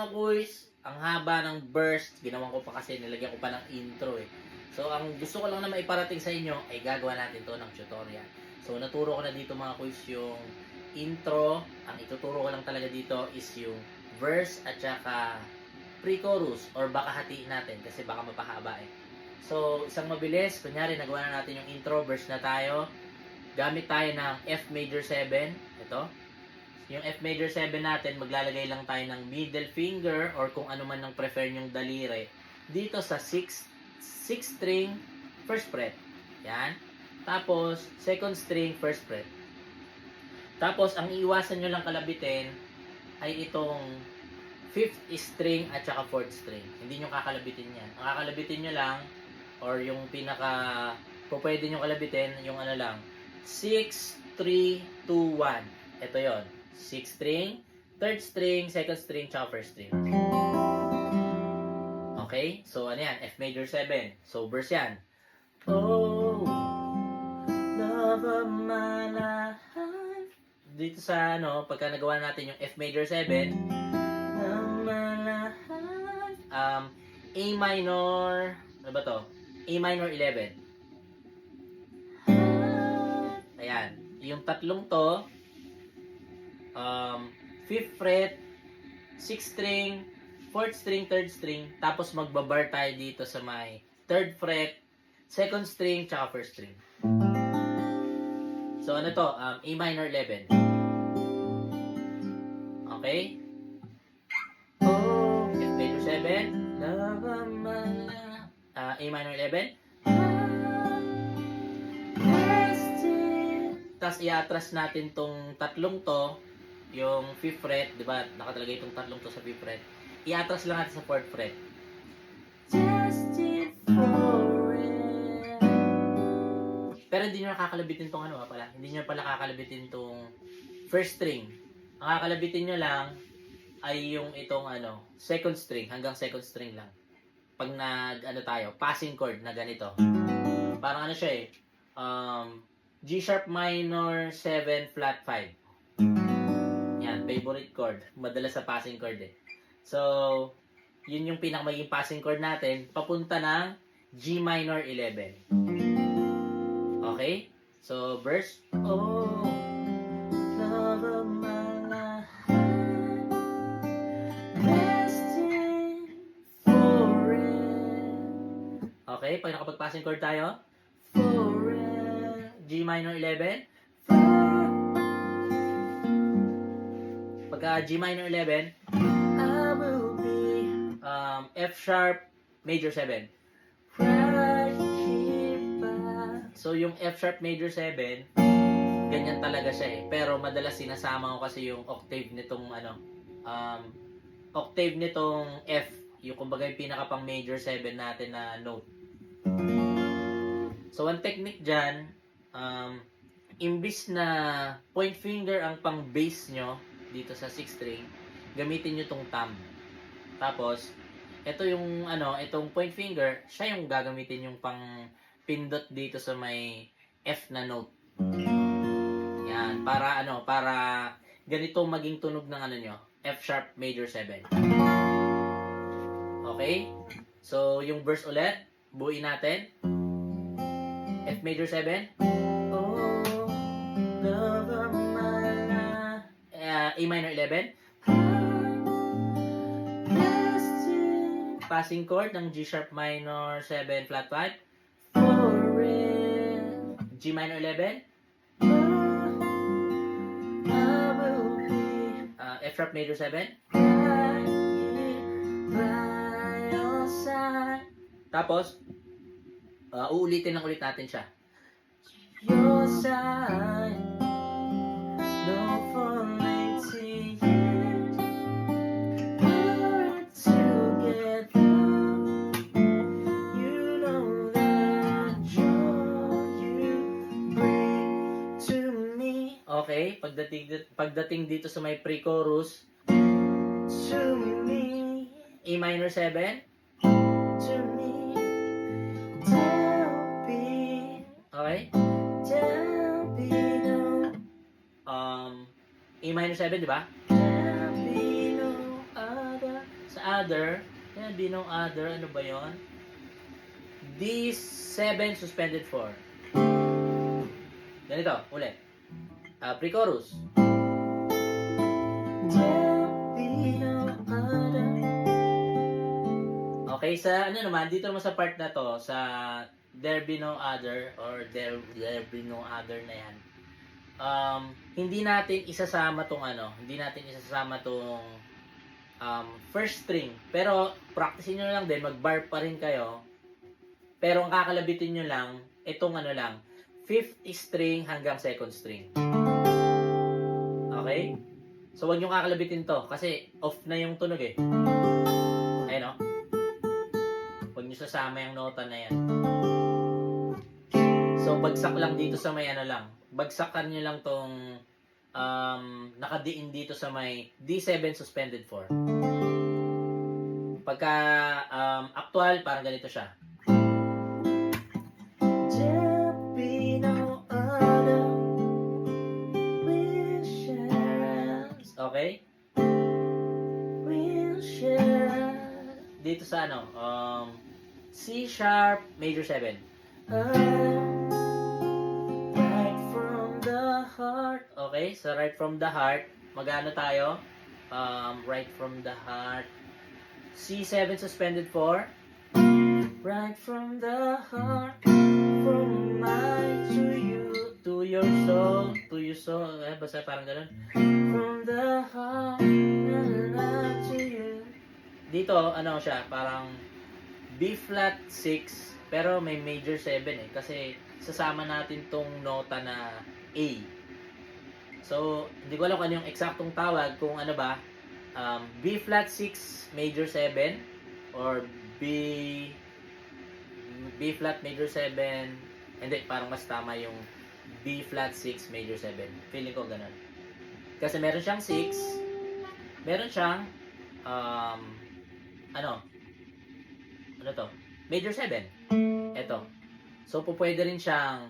mga kuys, ang haba ng burst, ginawan ko pa kasi nilagyan ko pa ng intro eh. So ang gusto ko lang na maiparating sa inyo ay gagawa natin to ng tutorial. So naturo ko na dito mga kuys yung intro. Ang ituturo ko lang talaga dito is yung verse at saka pre-chorus or baka hatiin natin kasi baka mapahaba eh. So isang mabilis, kunyari nagawa na natin yung intro, verse na tayo. Gamit tayo ng F major 7. Ito. Yung F major 7 natin, maglalagay lang tayo ng middle finger or kung ano man ang prefer nyong daliri dito sa 6th string, 1st fret. Yan. Tapos, 2nd string, 1st fret. Tapos, ang iiwasan nyo lang kalabitin ay itong 5th string at saka 4th string. Hindi nyo kakalabitin yan. Ang kakalabitin nyo lang, or yung pinaka, pwede nyo kalabitin, yung ano lang, 6, 3, 2, 1. Ito yon. 6th string, 3rd string, 2nd string, tsaka 1st string. Okay? So, ano yan? F major 7. So, verse yan. Oh, love of my life. Dito sa, ano, pagka nagawa natin yung F major 7, A minor, ano ba to? A minor 11. Ayan. Yung tatlong to, 5th fret, 6th string, 4th string, 3rd string, tapos magbabar tayo dito sa may 3rd fret, 2nd string, tsaka 1st string. So ano to? A minor 11. Okay? Oh, F major 7, love of my life. A minor 11. Tapos i-atras natin tong tatlong to, yung 5th fret, di ba? Nakatalagay itong tatlong to sa 5th fret. I-atras lang natin sa 4th fret. Pero hindi nyo nakakalabitin tong ano pala. Hindi nyo pala kakalabitin tong 1st string. Ang kakalabitin nyo lang ay yung itong ano, 2nd string. Hanggang 2nd string lang. Pag ano tayo, passing chord na ganito. Parang ano siya eh. G sharp minor 7 flat 5. Yan, favorite chord. Madalas sa passing chord eh. So, yun yung pinakamaging passing chord natin, papunta ng G minor 11. Okay? So, verse. Oh, love of my life, destined for it. Okay, pag nakapag-passing chord tayo, for it. G minor 11. Pagka G minor 11, I will be F sharp major 7. Right here by. So yung F sharp major 7, ganyan talaga siya eh. Pero madalas sinasama ko kasi yung octave nitong ano, octave nitong F, yung kumbaga yung pinaka pang major 7 natin na note. So one technique dyan, imbis na point finger ang pang bass nyo dito sa 6th string, gamitin nyo tong thumb. Tapos, ito yung ano, itong point finger, siya yung gagamitin yung pang pindot dito sa may F na note. Yan, para ano, para ganito maging tunog ng ano nyo, F sharp major 7. Okay? So, yung verse ulit, buuin natin. F major 7. Oh, love of my life. A minor 11. Passing chord ng G sharp minor 7 flat 5. For it. G minor 11. F sharp major 7. Tapos, uulitin lang ulit natin siya. Your side, no falling to you. We're together. You know that joy you bring to me. Okay, pagdating dito sa may pre-chorus, to me, A minor 7, to me, don't be, okay? Don't be no, A minor 7, di ba? Don't be no other other. Yan, B no other. Ano ba yon? D7 suspended 4. Ganito, ulit. Pre-chorus. Okay, sa ano naman, dito naman sa part na to, sa There Be No Other, or There Be No Other na yan, hindi natin isasama tong first string. Pero, practicein nyo lang din, mag-bar pa rin kayo. Pero, ang kakalabitin nyo lang, itong fifth string hanggang second string. Okay? So, huwag nyo kakalabitin to, kasi off na yung tunog eh. Ayun o. Huwag nyo sasama yung nota na yan. So, bagsak lang dito sa may bagsakan nyo lang tong nakadiin dito sa may D7 suspended 4. Pagka actual, parang ganito siya. Okay? Dito sa C sharp major 7. Right from the heart. Okay, so right from the heart, magano tayo? Right from the heart. C7 suspended 4. Right from the heart, from mine to your soul, basta parang ganun. From the heart, to you. Dito, siya, parang B flat 6, pero may major 7 eh, kasi sasama natin tong nota na A. So, hindi ko alam kung ano yung eksaktong tawag, kung B flat 6 major 7, or B flat major 7, hindi, parang mas tama yung B flat 6 major 7. Feeling ko ganun. Kasi meron siyang 6, meron siyang major 7. Ito. So, pwede rin siyang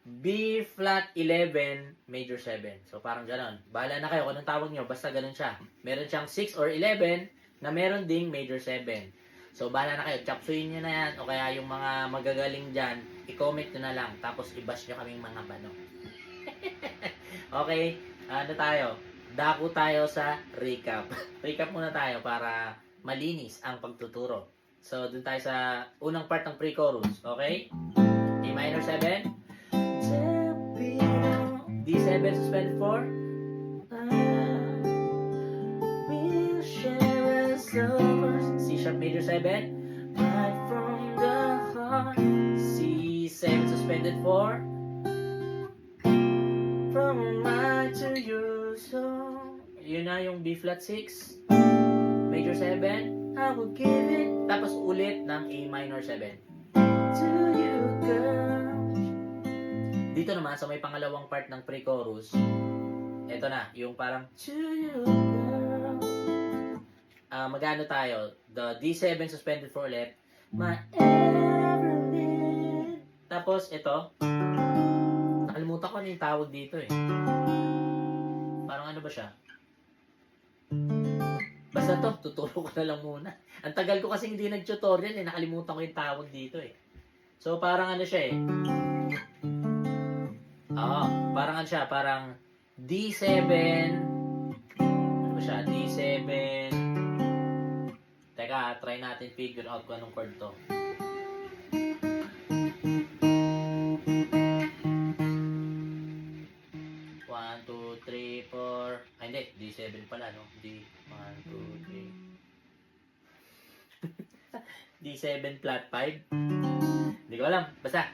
B flat 11 major 7. So, parang ganon. Bahala na kayo kung anong tawag nyo. Basta ganon siya. Meron siyang 6 or 11 na meron ding major 7. So, bahala na kayo. Chapsuyin nyo na yan. O kaya yung mga magagaling dyan, i-comment nyo na lang. Tapos, i-bash nyo kaming mga bano. Okay. Tayo? Dako tayo sa recap. Recap muna tayo para malinis ang pagtuturo. So, dun tayo sa unang part ng pre-chorus. Okay? A minor 7. D7 suspended 4. C sharp major 7. Right from the heart. C7 suspended 4. From mine to you. So, yun na yung B flat 6. Major 7. I will give it. Tapos ulit ng A minor 7. To you, girl. Dito naman, sa may pangalawang part ng pre-chorus, eto na, yung parang to you, girl. Magano tayo? The D7 suspended 4 ulit. My everything. Tapos, ito. Nakalimutan ko ano yung tawag dito eh. Parang ano ba siya? Basta to, tuturo ko na lang muna. Ang tagal ko kasi hindi nag-tutorial eh. Nakalimutan ko yung tawag dito eh. So, parang ano siya eh. Parang ano siya, parang D7. Ano ba siya? D7. Teka, try natin figure out kung anong chord to. One, two, three, four. Ay, hindi. D7 pala, no? D. 1, 2, 3. D7 flat 5. Hindi ko alam. Basta,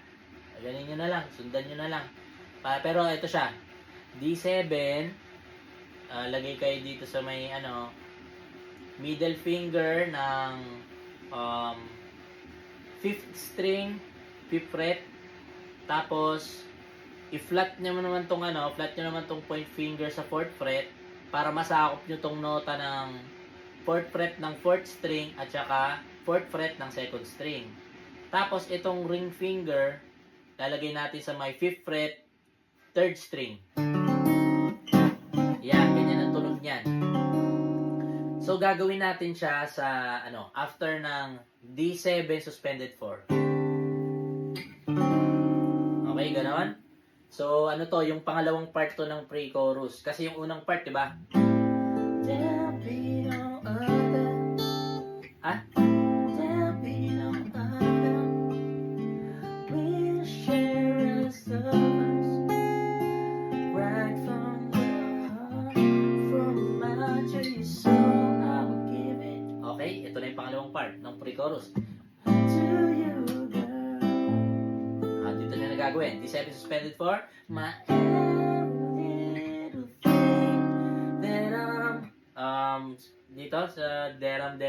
ganin nyo na lang. Sundan nyo na lang. Pero ito siya. D7. Lagay kayo dito sa may middle finger ng 5th string, 5th fret. Tapos, i-flat nyo naman tong flat nyo naman tong point finger sa 4th fret para masakop nyo tong nota ng 4th fret ng 4th string at saka 4th fret ng 2nd string. Tapos, itong ring finger, lalagay natin sa may 5th fret, 3rd string. Yan, ganyan ang tunog niyan. So, So, gagawin natin siya sa, after ng D7 suspended 4. Okay, ganoon? So, yung pangalawang part to ng pre-chorus. Kasi yung unang part, di ba? Ah? Okay, ito na yung pangalawang part ng pre-chorus. Dito na nagagawin. D7 suspended 4. My little thing that dito sa deram.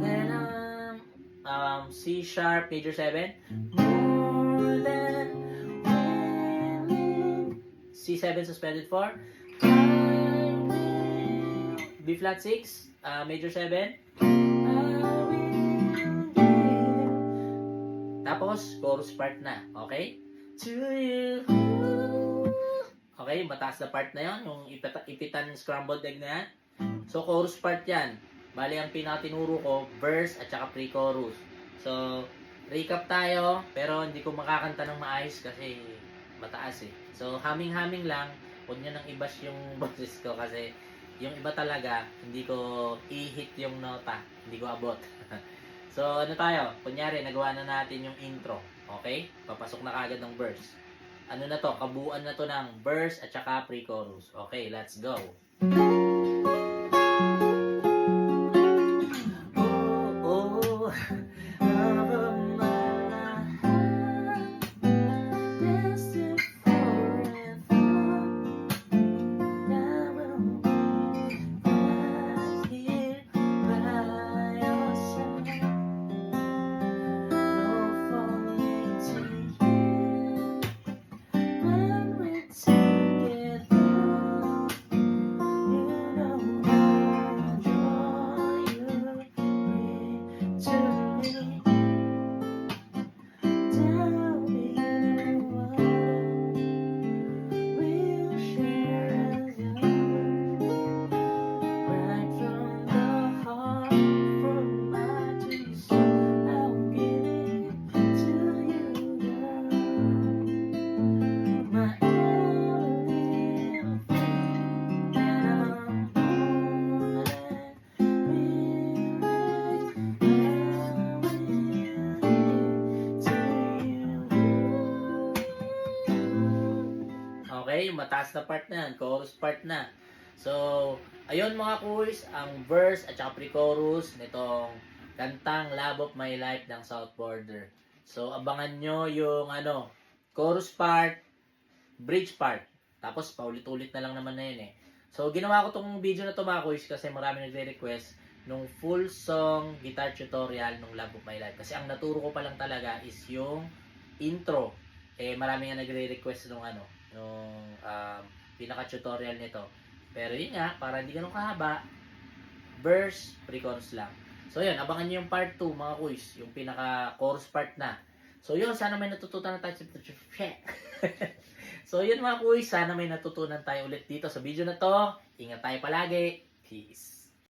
Then C sharp major 7. More than willing. C7 suspended 4. B flat 6 major 7. Tapos, chorus part na. Okay? To you. Okay, mataas na part na yon, yung ipitan scrambled egg na yan. So, chorus part yan. Bali, ang pinakatinuro ko, verse at saka pre-chorus. So, recap tayo, pero hindi ko makakanta ng maayos kasi mataas eh. So, humming lang. Huwag nyo nang i-bash yung boses ko kasi yung iba talaga, hindi ko i-hit yung nota. Hindi ko abot. So, tayo? Kunyari, nagawa na natin yung intro. Okay? Papasok na kagad ng verse. Ano na to? Kabuuan na to ng verse at saka pre-chorus. Okay, let's go. Oh, okay, mataas na part na yan. Chorus part na. So, ayun mga kuys, ang verse at saka pre-chorus nitong kantang Love of My Life ng South Border. So, abangan nyo yung chorus part, bridge part. Tapos, paulit-ulit na lang naman na yun eh. So, ginawa ko tong video na to mga kuys kasi marami nagre-request nung full song guitar tutorial nung Love of My Life. Kasi ang naturo ko pa lang talaga is yung intro. Eh, marami nga nagre-request nung nung pinaka-tutorial nito. Pero yun nga, para hindi ganun kahaba, verse, pre-chorus lang. So yun, abangan nyo yung part 2 mga kuys, yung pinaka-chorus part na. So yun, sana may natutunan na tayo sa So yun mga kuys, sana may natutunan tayo ulit dito sa video na to. Ingat tayo palagi. Peace.